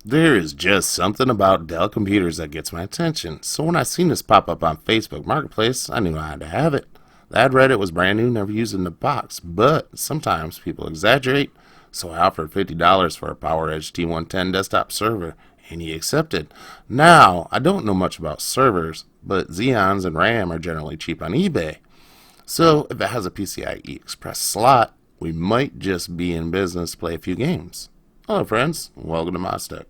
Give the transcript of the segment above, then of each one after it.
There is just something about Dell computers that gets my attention, so when I seen this pop up on Facebook Marketplace, I knew I had to have it. The ad read it was brand new, never used in the box, but sometimes people exaggerate, so I offered $50 for a PowerEdge T110 desktop server, and he accepted. Now, I don't know much about servers, but Xeons and RAM are generally cheap on eBay, so if it has a PCIe Express slot, we might just be in business to play a few games. Hello friends, welcome to modstek.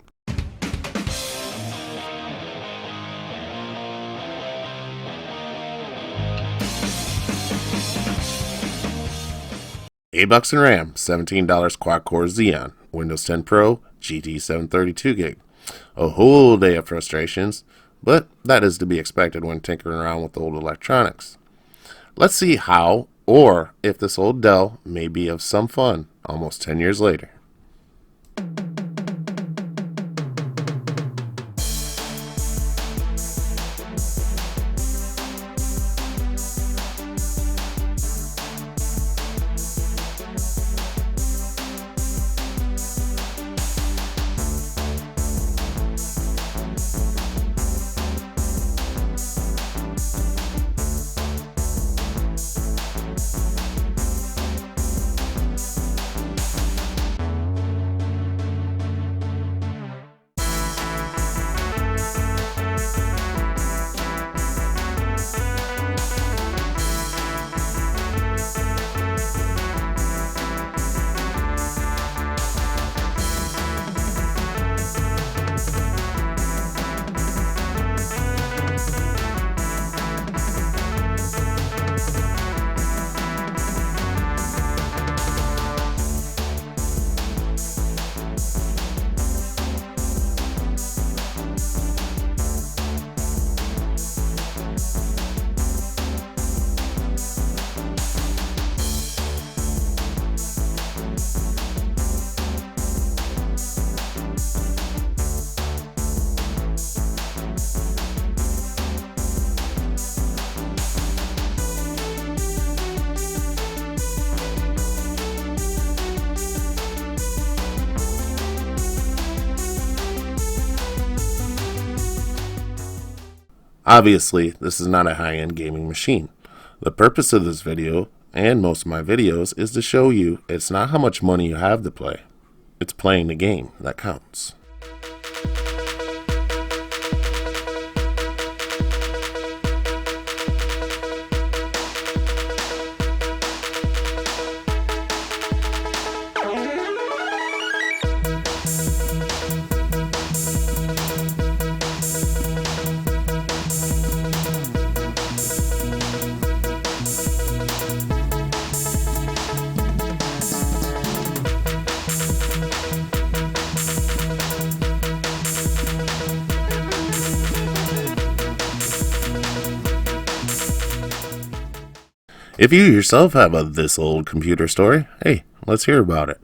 $8 in RAM, $17 quad-core Xeon, Windows 10 Pro, GT 732GB. A whole day of frustrations, but that is to be expected when tinkering around with old electronics. Let's see how, or if this old Dell may be of some fun almost 10 years later. Obviously, this is not a high-end gaming machine. The purpose of this video, and most of my videos, is to show you it's not how much money you have to play. It's playing the game that counts. If you yourself have a this old computer story, hey, let's hear about it.